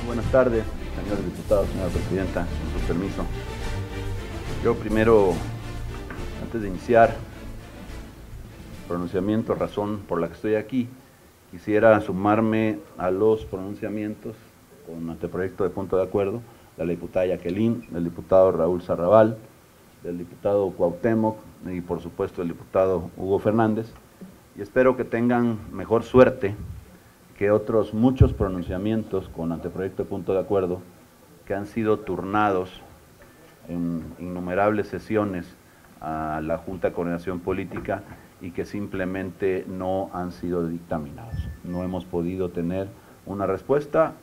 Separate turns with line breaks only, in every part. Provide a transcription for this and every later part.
Buenas tardes, señores diputados, señora presidenta, con su permiso. Yo primero, antes de iniciar pronunciamiento, razón por la que estoy aquí, quisiera sumarme a los pronunciamientos con anteproyecto de punto de acuerdo de la diputada Jacqueline, del diputado Raúl Sarrabal, del diputado Cuauhtémoc y por supuesto del diputado Hugo Fernández, y espero que tengan mejor suerte que otros muchos pronunciamientos con anteproyecto de punto de acuerdo que han sido turnados en innumerables sesiones a la Junta de Coordinación Política y que simplemente no han sido dictaminados. No hemos podido tener una respuesta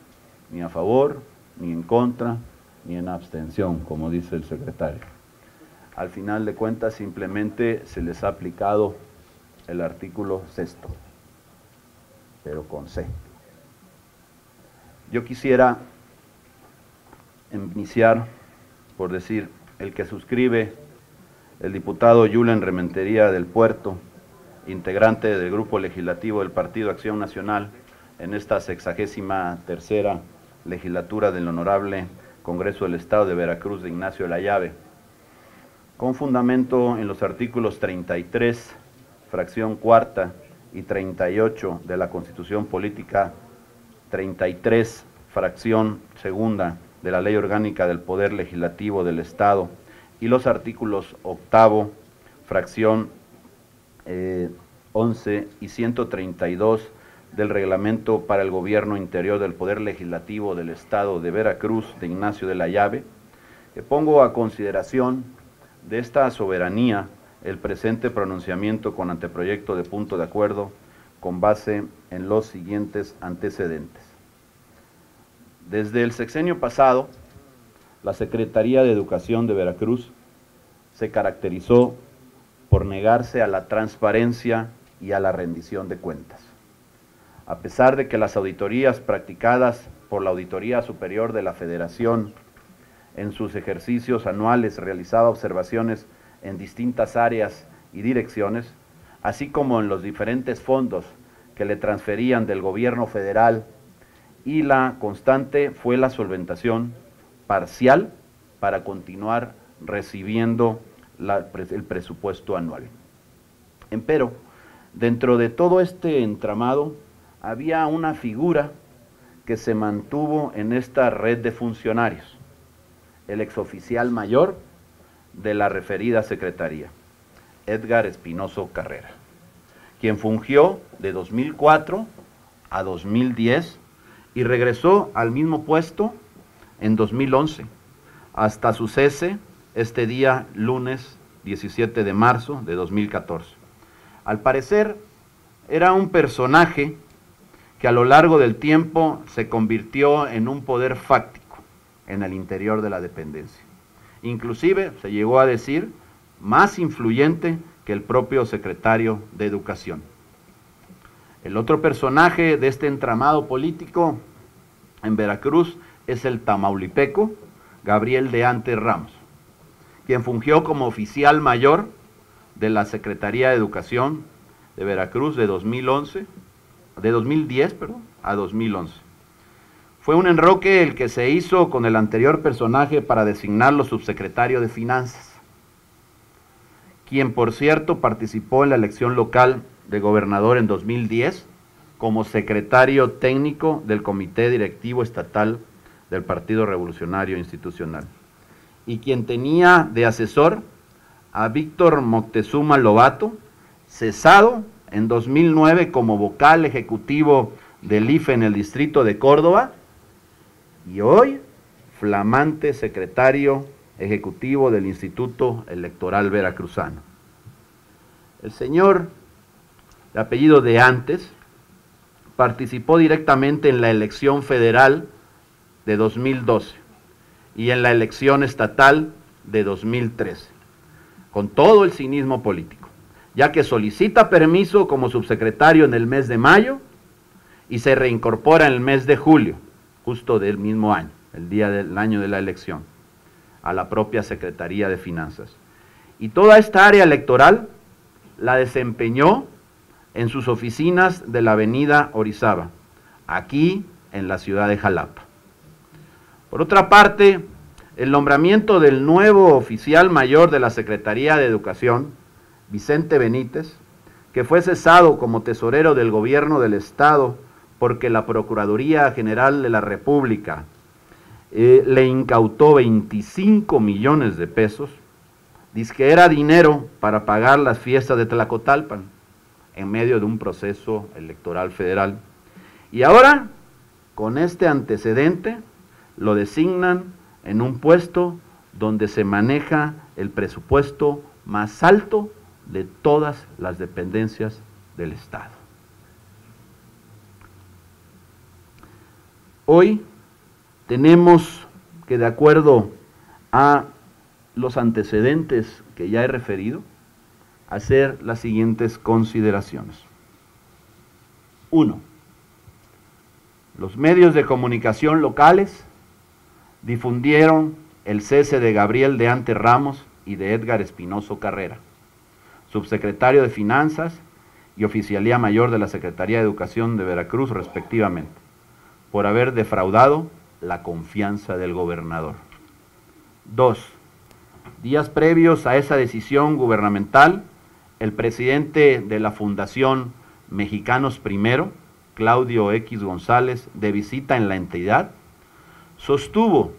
ni a favor, ni en contra, ni en abstención, como dice el secretario. Al final de cuentas, simplemente se les ha aplicado el artículo 6, pero con C. Yo quisiera iniciar por decir, el que suscribe el diputado Yulen Rementería del Puerto, integrante del Grupo Legislativo del Partido Acción Nacional, en esta 63ª legislatura del Honorable Congreso del Estado de Veracruz de Ignacio Layave, con fundamento en los artículos 33, fracción cuarta, y 38 de la Constitución Política, 33, fracción segunda de la Ley Orgánica del Poder Legislativo del Estado, y los artículos octavo, fracción 11 y 132 del Reglamento para el Gobierno Interior del Poder Legislativo del Estado de Veracruz de Ignacio de Layave, que pongo a consideración de esta soberanía el presente pronunciamiento con anteproyecto de punto de acuerdo con base en los siguientes antecedentes. Desde el sexenio pasado, la Secretaría de Educación de Veracruz se caracterizó por negarse a la transparencia y a la rendición de cuentas. A pesar de que las auditorías practicadas por la Auditoría Superior de la Federación en sus ejercicios anuales realizaba observaciones en distintas áreas y direcciones, así como en los diferentes fondos que le transferían del gobierno federal, y la constante fue la solventación parcial para continuar recibiendo el presupuesto anual. Empero, dentro de todo este entramado, había una figura que se mantuvo en esta red de funcionarios, el exoficial mayor de la referida secretaría, Edgar Espinoso Carrera, quien fungió de 2004 a 2010 y regresó al mismo puesto en 2011, hasta su cese este día lunes 17 de marzo de 2014. Al parecer, era un personaje que a lo largo del tiempo se convirtió en un poder fáctico en el interior de la dependencia. Inclusive, se llegó a decir, más influyente que el propio secretario de Educación. El otro personaje de este entramado político en Veracruz es el tamaulipeco Gabriel de Antes Ramos, quien fungió como oficial mayor de la Secretaría de Educación de Veracruz de 2010 a 2011. Fue un enroque el que se hizo con el anterior personaje para designarlo subsecretario de Finanzas, quien por cierto participó en la elección local de gobernador en 2010 como secretario técnico del Comité Directivo Estatal del Partido Revolucionario Institucional, y quien tenía de asesor a Víctor Moctezuma Lobato, cesado en 2009 como vocal ejecutivo del IFE en el distrito de Córdoba, y hoy flamante secretario ejecutivo del Instituto Electoral Veracruzano. El señor, de apellido de Antes, participó directamente en la elección federal de 2012 y en la elección estatal de 2013, con todo el cinismo político, ya que solicita permiso como subsecretario en el mes de mayo y se reincorpora en el mes de julio, justo del mismo año, el día del año de la elección, a la propia Secretaría de Finanzas. y toda esta área electoral la desempeñó en sus oficinas de la avenida Orizaba, aquí en la ciudad de Jalapa. Por otra parte, el nombramiento del nuevo oficial mayor de la Secretaría de Educación, Vicente Benítez, que fue cesado como tesorero del gobierno del Estado porque la Procuraduría General de la República le incautó 25 millones de pesos, dizque era dinero para pagar las fiestas de Tlacotalpan en medio de un proceso electoral federal. Y ahora, con este antecedente, lo designan en un puesto donde se maneja el presupuesto más alto de todas las dependencias del Estado. Hoy tenemos que, de acuerdo a los antecedentes que ya he referido, hacer las siguientes consideraciones. 1. Los medios de comunicación locales difundieron el cese de Gabriel de Ante Ramos y de Edgar Espinoso Carrera, subsecretario de Finanzas y Oficialía Mayor de la Secretaría de Educación de Veracruz, respectivamente, por haber defraudado la confianza del gobernador. 2. Días previos a esa decisión gubernamental, el presidente de la Fundación Mexicanos Primero, Claudio X González, de visita en la entidad, sostuvo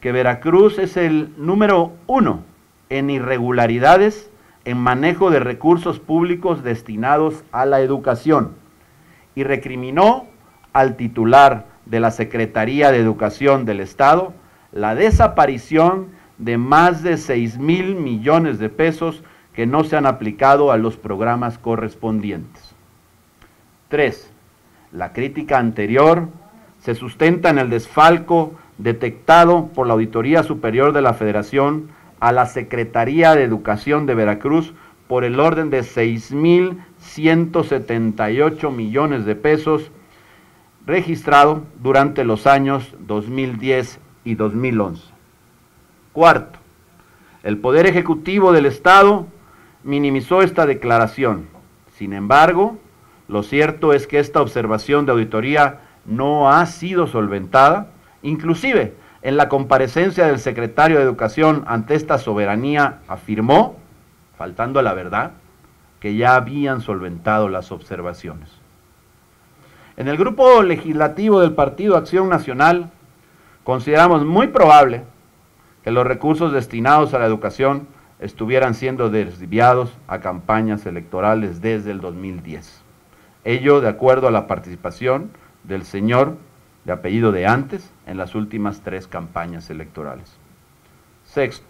que Veracruz es el número 1 en irregularidades en manejo de recursos públicos destinados a la educación y recriminó al titular de la Secretaría de Educación del Estado la desaparición de más de 6,000 millones de pesos que no se han aplicado a los programas correspondientes. 3. La crítica anterior se sustenta en el desfalco detectado por la Auditoría Superior de la Federación a la Secretaría de Educación de Veracruz por el orden de 6,178 millones de pesos registrado durante los años 2010 y 2011. 4. El Poder Ejecutivo del Estado minimizó esta declaración. Sin embargo, lo cierto es que esta observación de auditoría no ha sido solventada, inclusive en la comparecencia del secretario de Educación ante esta soberanía afirmó, faltando a la verdad, que ya habían solventado las observaciones. En el grupo legislativo del Partido Acción Nacional consideramos muy probable que los recursos destinados a la educación estuvieran siendo desviados a campañas electorales desde el 2010. Ello de acuerdo a la participación del señor de apellido de Antes en las últimas 3 campañas electorales. 6.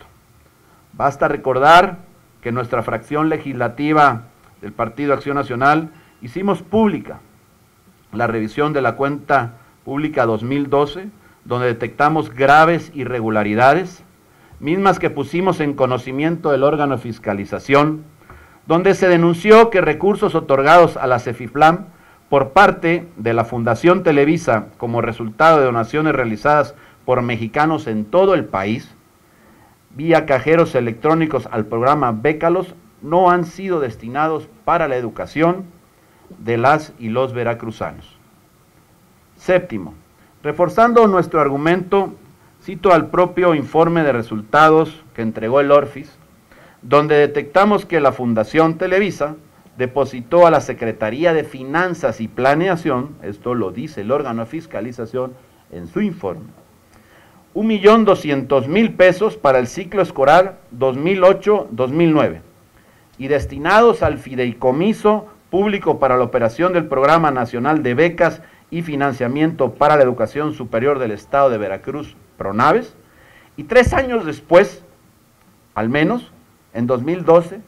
Basta recordar que nuestra fracción legislativa del Partido Acción Nacional hicimos pública la revisión de la cuenta pública 2012, donde detectamos graves irregularidades, mismas que pusimos en conocimiento del órgano de fiscalización, donde se denunció que recursos otorgados a la CEFIPLAM por parte de la Fundación Televisa como resultado de donaciones realizadas por mexicanos en todo el país, vía cajeros electrónicos al programa Bécalos, no han sido destinados para la educación de las y los veracruzanos. 7. Reforzando nuestro argumento, cito al propio informe de resultados que entregó el ORFIS, donde detectamos que la Fundación Televisa depositó a la Secretaría de Finanzas y Planeación, esto lo dice el órgano de fiscalización en su informe, 1,200,000 pesos para el ciclo escolar 2008-2009 y destinados al fideicomiso público para la operación del Programa Nacional de Becas y Financiamiento para la Educación Superior del Estado de Veracruz, PRONAVES, y 3 años después, al menos, en 2012,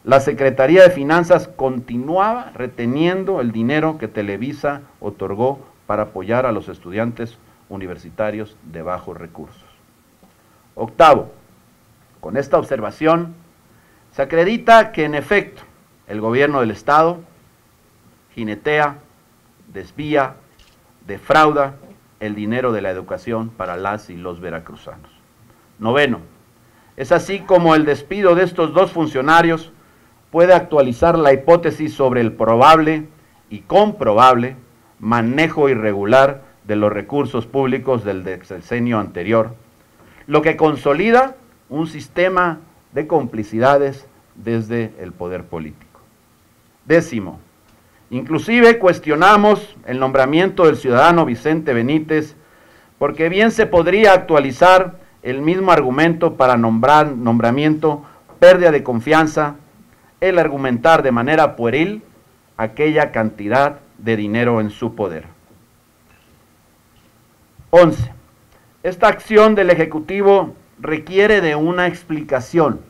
la Secretaría de Finanzas continuaba reteniendo el dinero que Televisa otorgó para apoyar a los estudiantes universitarios de bajos recursos. 8. Con esta observación, se acredita que en efecto el gobierno del Estado jinetea, desvía, defrauda el dinero de la educación para las y los veracruzanos. 9. Es así como el despido de estos dos funcionarios puede actualizar la hipótesis sobre el probable y comprobable manejo irregular de los recursos públicos del sexenio anterior, lo que consolida un sistema de complicidades desde el poder político. Décimo, inclusive cuestionamos el nombramiento del ciudadano Vicente Benítez, porque bien se podría actualizar el mismo argumento para nombramiento, pérdida de confianza, el argumentar de manera pueril aquella cantidad de dinero en su poder. 11. Esta acción del Ejecutivo requiere de una explicación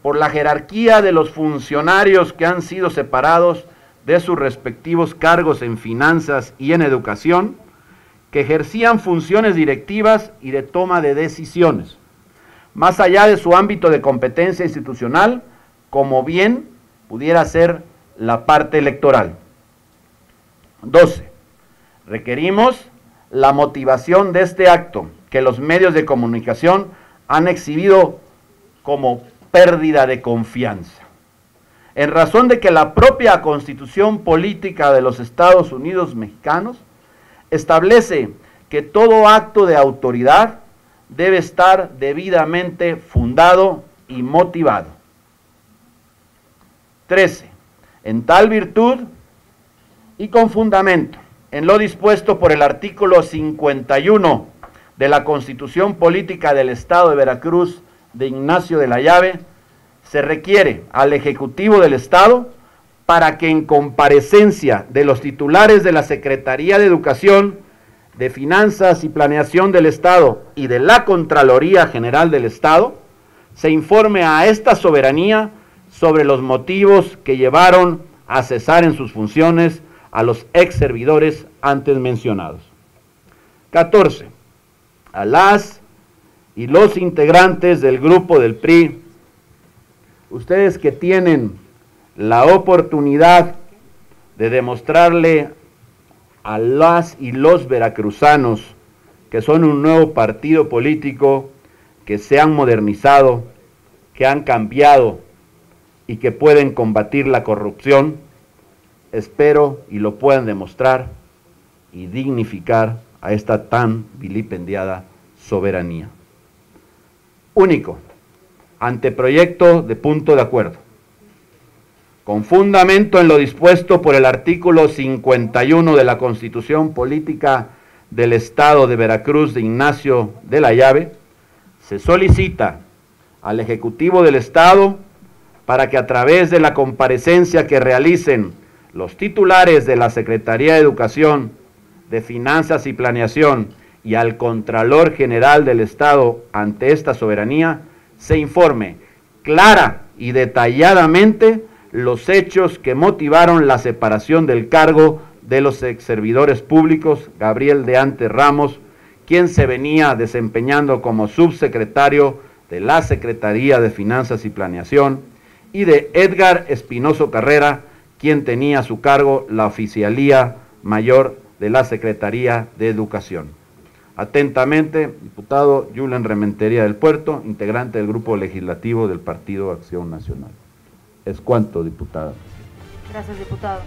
por la jerarquía de los funcionarios que han sido separados de sus respectivos cargos en finanzas y en educación, que ejercían funciones directivas y de toma de decisiones, más allá de su ámbito de competencia institucional, como bien pudiera ser la parte electoral. 12. Requerimos la motivación de este acto, que los medios de comunicación han exhibido como pérdida de confianza, en razón de que la propia Constitución Política de los Estados Unidos Mexicanos establece que todo acto de autoridad debe estar debidamente fundado y motivado. 13. En tal virtud y con fundamento en lo dispuesto por el artículo 51 de la Constitución Política del Estado de Veracruz de Ignacio de la Llave, se requiere al Ejecutivo del Estado para que en comparecencia de los titulares de la Secretaría de Educación, de Finanzas y Planeación del Estado y de la Contraloría General del Estado, se informe a esta soberanía sobre los motivos que llevaron a cesar en sus funciones a los ex servidores antes mencionados. 14. A las y los integrantes del grupo del PRI, ustedes que tienen la oportunidad de demostrarle a las y los veracruzanos que son un nuevo partido político, que se han modernizado, que han cambiado y que pueden combatir la corrupción, espero y lo puedan demostrar y dignificar a esta tan vilipendiada soberanía. Único, anteproyecto de punto de acuerdo. Con fundamento en lo dispuesto por el artículo 51 de la Constitución Política del Estado de Veracruz de Ignacio de la Llave, se solicita al Ejecutivo del Estado para que a través de la comparecencia que realicen los titulares de la Secretaría de Educación, de Finanzas y Planeación y al Contralor General del Estado ante esta soberanía, se informe clara y detalladamente los hechos que motivaron la separación del cargo de los exservidores públicos Gabriel de Ante Ramos, quien se venía desempeñando como subsecretario de la Secretaría de Finanzas y Planeación, y de Edgar Espinoso Carrera, quien tenía a su cargo la oficialía mayor de la Secretaría de Educación. Atentamente, diputado Julen Rementería del Puerto, integrante del Grupo Legislativo del Partido Acción Nacional. Es cuanto, diputada.
Gracias, diputado.